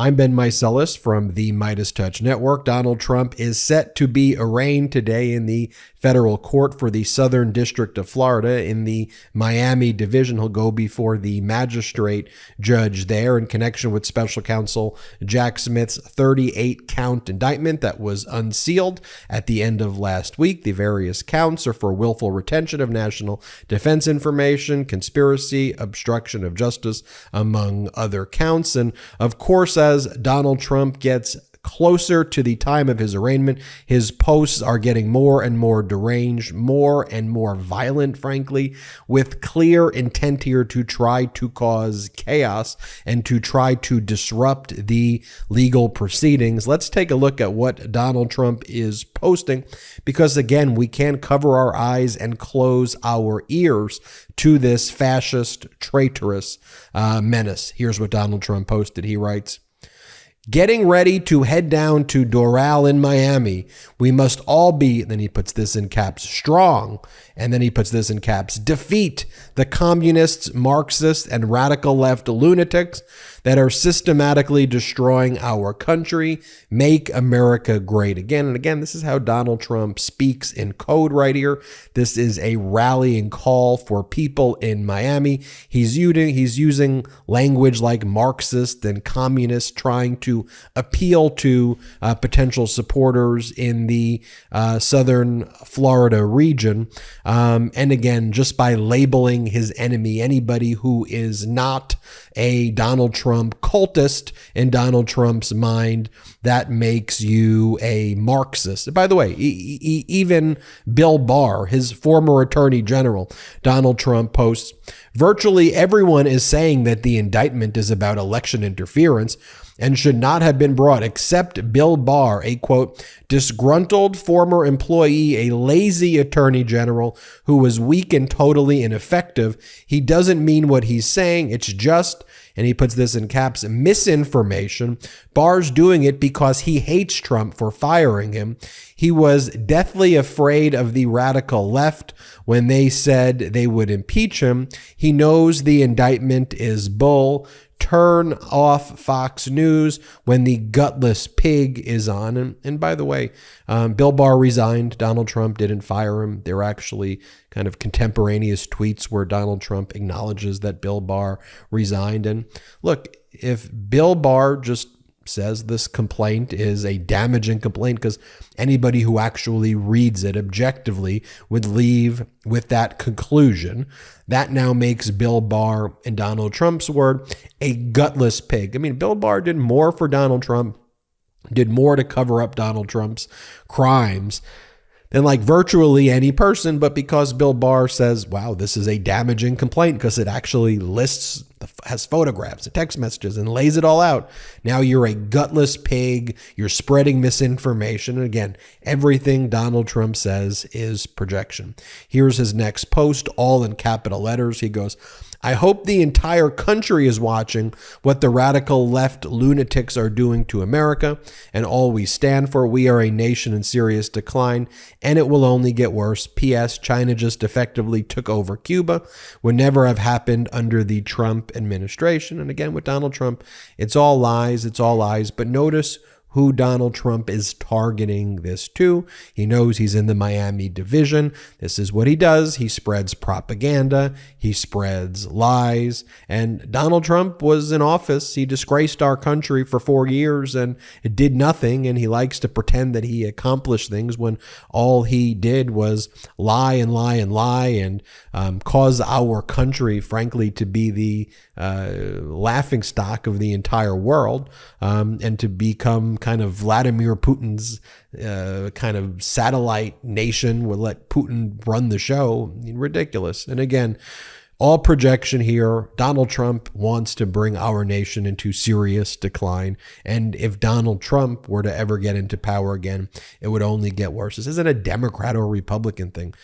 I'm Ben Meiselas from the Midas Touch Network. Donald Trump is set to be arraigned today in the federal court for the Southern District of Florida in the Miami division. He'll go before the magistrate judge there in connection with special counsel Jack Smith's 38-count indictment that was unsealed at the end of last week. The various counts are for willful retention of national defense information, conspiracy, obstruction of justice, among other counts. And of course, as Donald Trump gets closer to the time of his arraignment, his posts are getting more and more deranged, more and more violent, frankly, with clear intent here to try to cause chaos and to try to disrupt the legal proceedings. Let's take a look at what Donald Trump is posting, because again, we can't cover our eyes and close our ears to this fascist, traitorous menace. Here's what Donald Trump posted. He writes, "Getting ready to head down to Doral in Miami. We must all be," then he puts this in caps, "strong," and then he puts this in caps, "defeat the communists, Marxists, and radical left lunatics that are systematically destroying our country. Make America great again." And again, this is how Donald Trump speaks in code right here. This is a rallying call for people in Miami. He's using language like Marxist and communist, trying to appeal to potential supporters in the southern Florida region. And again, just by labeling his enemy, anybody who is not a Donald Trump cultist in Donald Trump's mind, that makes you a Marxist. By the way, even Bill Barr, his former attorney general, Donald Trump posts, "Virtually everyone is saying that the indictment is about election interference and should not have been brought, except Bill Barr, a, quote, disgruntled former employee, a lazy attorney general who was weak and totally ineffective. He doesn't mean what he's saying. It's just," and he puts this in caps, "misinformation. Barr's doing it because he hates Trump for firing him. He was deathly afraid of the radical left when they said they would impeach him. He knows the indictment is bull. Turn off Fox News when the gutless pig is on." And by the way, Bill Barr resigned. Donald Trump didn't fire him. There are actually kind of contemporaneous tweets where Donald Trump acknowledges that Bill Barr resigned. And look, if Bill Barr just says this complaint is a damaging complaint, because anybody who actually reads it objectively would leave with that conclusion, that now makes Bill Barr, in Donald Trump's word, a gutless pig. I mean, Bill Barr did more for Donald Trump, did more to cover up Donald Trump's crimes than like virtually any person. But because Bill Barr says, wow, this is a damaging complaint because it actually lists, has photographs and text messages and lays it all out, now you're a gutless pig, you're spreading misinformation. And again, everything Donald Trump says is projection. Here's his next post, all in capital letters. He goes, "I hope the entire country is watching what the radical left lunatics are doing to America and all we stand for. We are a nation in serious decline, and it will only get worse. P.S. China just effectively took over Cuba. Would never have happened under the Trump administration." And again, with Donald Trump, it's all lies, it's all lies. But notice who Donald Trump is targeting this to. He knows he's in the Miami division. This is what he does. He spreads propaganda. He spreads lies. And Donald Trump was in office. He disgraced our country for 4 years and did nothing. And he likes to pretend that he accomplished things when all he did was lie and lie and lie and cause our country, frankly, to be the laughing stock of the entire world, and to become kind of Vladimir Putin's kind of satellite nation, would let Putin run the show. I mean, ridiculous. And again, all projection here. Donald Trump wants to bring our nation into serious decline. And if Donald Trump were to ever get into power again, it would only get worse. This isn't a Democrat or Republican thing.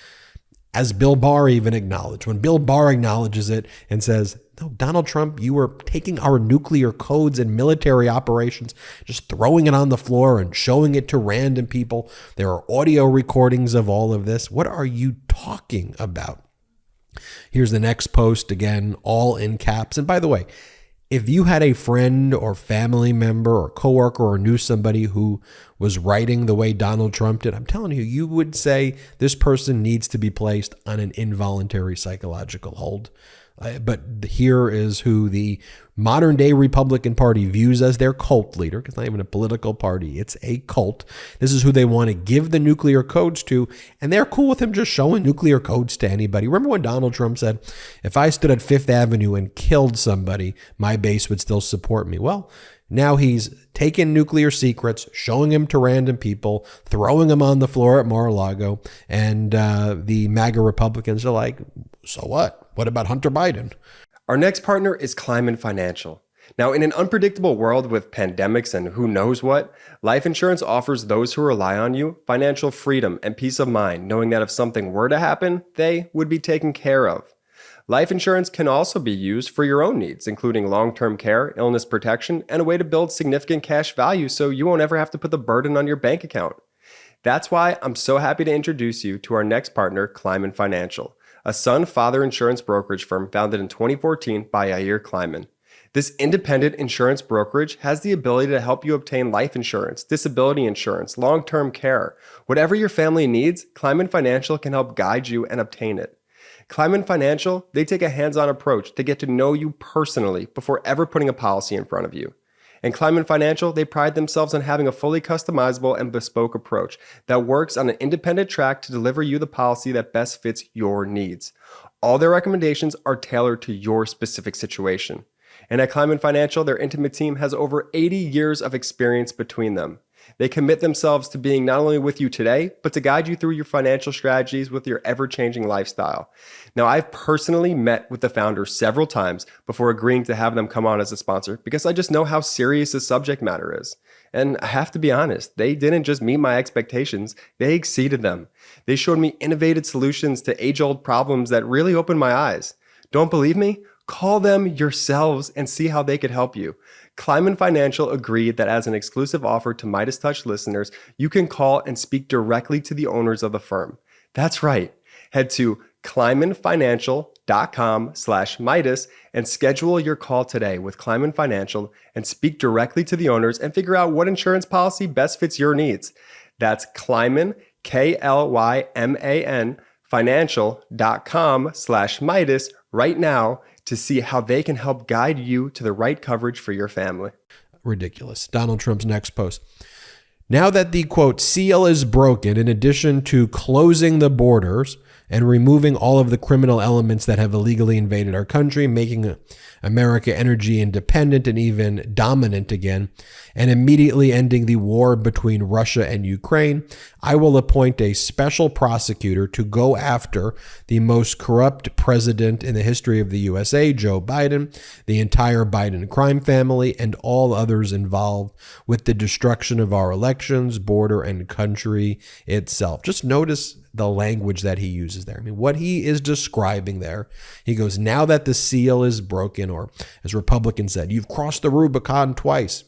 As Bill Barr even acknowledged, when Bill Barr acknowledges it and says, no, Donald Trump, you were taking our nuclear codes and military operations, just throwing it on the floor and showing it to random people. There are audio recordings of all of this. What are you talking about? Here's the next post, again, all in caps. And by the way, If you had a friend or family member or coworker or knew somebody who was writing the way Donald Trump did, I'm telling you, you would say this person needs to be placed on an involuntary psychological hold. But here is who the modern day Republican Party views as their cult leader, because it's not even a political party, it's a cult. This is who they want to give the nuclear codes to, and they're cool with him just showing nuclear codes to anybody. Remember when Donald Trump said, if I stood at Fifth Avenue and killed somebody, my base would still support me? Well, now he's taking nuclear secrets, showing them to random people, throwing them on the floor at Mar-a-Lago, and the MAGA Republicans are like, so what? What about Hunter Biden? Our next partner is ARRAIGNMENT Financial. Now, in an unpredictable world with pandemics and who knows what, life insurance offers those who rely on you financial freedom and peace of mind, knowing that if something were to happen, they would be taken care of. Life insurance can also be used for your own needs, including long-term care, illness protection, and a way to build significant cash value so you won't ever have to put the burden on your bank account. That's why I'm so happy to introduce you to our next partner, ARRAIGNMENT Financial, a son-father insurance brokerage firm founded in 2014 by Yair Kleinman. This independent insurance brokerage has the ability to help you obtain life insurance, disability insurance, long-term care. Whatever your family needs, ARRAIGNMENT Financial can help guide you and obtain it. ARRAIGNMENT Financial, they take a hands-on approach to get to know you personally before ever putting a policy in front of you. And ARRAIGNMENT Financial, they pride themselves on having a fully customizable and bespoke approach that works on an independent track to deliver you the policy that best fits your needs. All their recommendations are tailored to your specific situation. And at ARRAIGNMENT Financial, their intimate team has over 80 years of experience between them. They commit themselves to being not only with you today, but to guide you through your financial strategies with your ever-changing lifestyle. Now, I've personally met with the founders several times before agreeing to have them come on as a sponsor because I just know how serious the subject matter is. And I have to be honest, they didn't just meet my expectations, they exceeded them. They showed me innovative solutions to age-old problems that really opened my eyes. Don't believe me? Call them yourselves and see how they could help you. ARRAIGNMENT Financial agreed that as an exclusive offer to Midas Touch listeners, you can call and speak directly to the owners of the firm. That's right. Head to kleinmanfinancial.com/Midas and schedule your call today with ARRAIGNMENT Financial and speak directly to the owners and figure out what insurance policy best fits your needs. That's Kleinman, KLYMAN, financial.com/Midas right now to see how they can help guide you to the right coverage for your family. Ridiculous. Donald Trump's next post. Now that the, quote, seal is broken, in addition to closing the borders and removing all of the criminal elements that have illegally invaded our country, making America energy independent and even dominant again, and immediately ending the war between Russia and Ukraine, I will appoint a special prosecutor to go after the most corrupt president in the history of the USA, Joe Biden, the entire Biden crime family, and all others involved with the destruction of our elections, border, and country itself. Just notice the language that he uses there. I mean, what he is describing there, he goes, now that the seal is broken, or as Republicans said, you've crossed the Rubicon twice.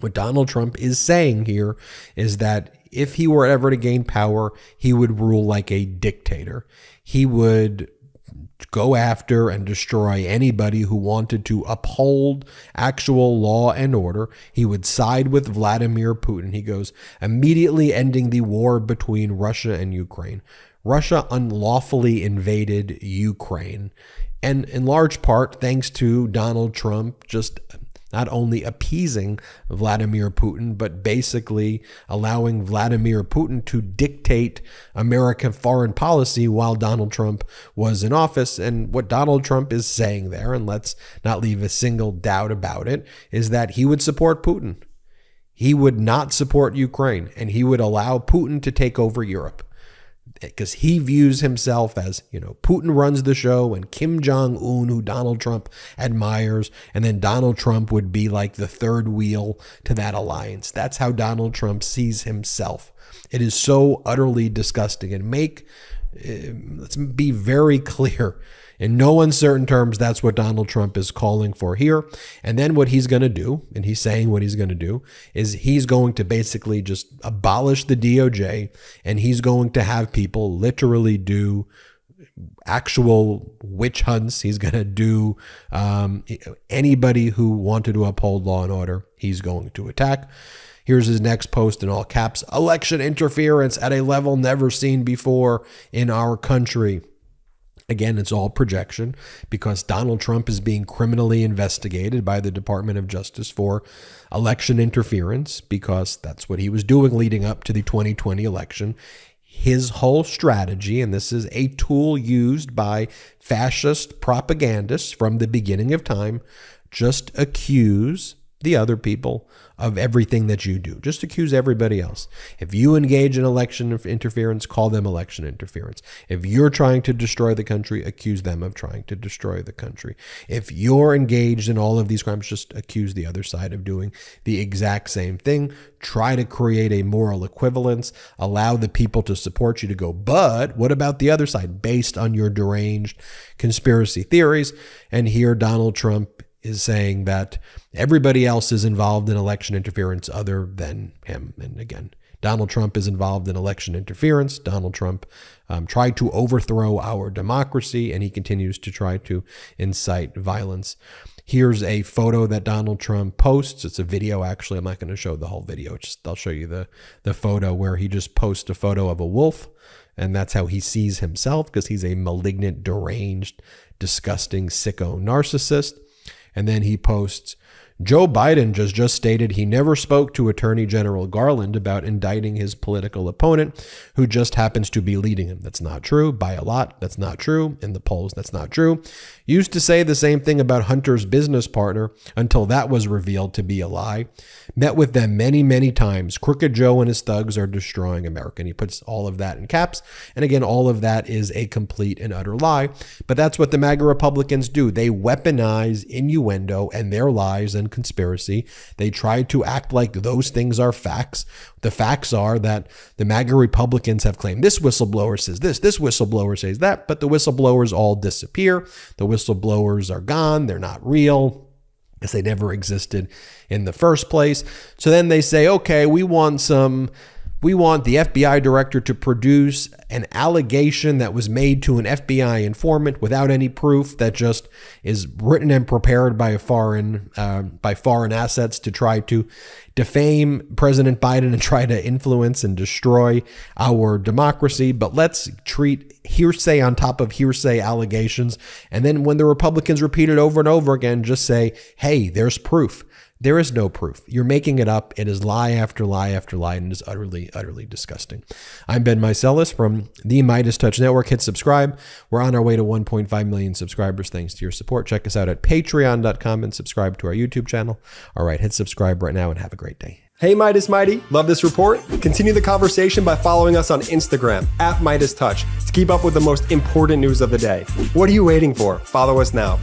What Donald Trump is saying here is that if he were ever to gain power, he would rule like a dictator. He would go after and destroy anybody who wanted to uphold actual law and order. He would side with Vladimir Putin. He goes, immediately ending the war between Russia and Ukraine. Russia unlawfully invaded Ukraine, and in large part thanks to Donald Trump just not only appeasing Vladimir Putin, but basically allowing Vladimir Putin to dictate American foreign policy while Donald Trump was in office. And what Donald Trump is saying there, and let's not leave a single doubt about it, is that he would support Putin. He would not support Ukraine, and he would allow Putin to take over Europe. Because he views himself as, Putin runs the show and Kim Jong-un, who Donald Trump admires, and then Donald Trump would be like the third wheel to that alliance. That's how Donald Trump sees himself. It is so utterly disgusting. And let's be very clear. In no uncertain terms, that's what Donald Trump is calling for here. And then what he's going to do, and he's saying what he's going to do, is he's going to basically just abolish the DOJ, and he's going to have people literally do actual witch hunts. He's going to do anybody who wanted to uphold law and order, he's going to attack. Here's his next post in all caps: election interference at a level never seen before in our country. Again, it's all projection because Donald Trump is being criminally investigated by the Department of Justice for election interference, because that's what he was doing leading up to the 2020 election. His whole strategy, and this is a tool used by fascist propagandists from the beginning of time, just accuse the other people of everything that you do. Just accuse everybody else. If you engage in election interference, call them election interference. If you're trying to destroy the country, accuse them of trying to destroy the country. If you're engaged in all of these crimes, just accuse the other side of doing the exact same thing. Try to create a moral equivalence. Allow the people to support you to go, but what about the other side, based on your deranged conspiracy theories? And here Donald Trump is saying that everybody else is involved in election interference other than him. And again, Donald Trump is involved in election interference. Donald Trump tried to overthrow our democracy, and he continues to try to incite violence. Here's a photo that Donald Trump posts. It's a video, actually. I'm not going to show the whole video. I'll show you the photo where he just posts a photo of a wolf, and that's how he sees himself, because he's a malignant, deranged, disgusting, sicko narcissist. And then he posts, Joe Biden just stated he never spoke to Attorney General Garland about indicting his political opponent, who just happens to be leading him. That's not true. By a lot, that's not true. In the polls, that's not true. Used to say the same thing about Hunter's business partner until that was revealed to be a lie. Met with them many, many times. Crooked Joe and his thugs are destroying America. And he puts all of that in caps. And again, all of that is a complete and utter lie. But that's what the MAGA Republicans do. They weaponize innuendo and their lies and conspiracy. They try to act like those things are facts. The facts are that the MAGA Republicans have claimed this whistleblower says this whistleblower says that, but the whistleblowers all disappear. The whistleblowers are gone. They're not real, because they never existed in the first place. So then they say, okay, we want the FBI director to produce an allegation that was made to an FBI informant without any proof, that just is written and prepared by foreign assets to try to defame President Biden and try to influence and destroy our democracy. But let's treat hearsay on top of hearsay allegations. And then when the Republicans repeat it over and over again, just say, hey, there's proof. There is no proof. You're making it up. It is lie after lie after lie, and it is utterly, utterly disgusting. I'm Ben Meiselas from the Midas Touch Network. Hit subscribe. We're on our way to 1.5 million subscribers thanks to your support. Check us out at patreon.com and subscribe to our YouTube channel. All right, hit subscribe right now and have a great day. Hey Midas Mighty, love this report? Continue the conversation by following us on Instagram at Midas Touch to keep up with the most important news of the day. What are you waiting for? Follow us now.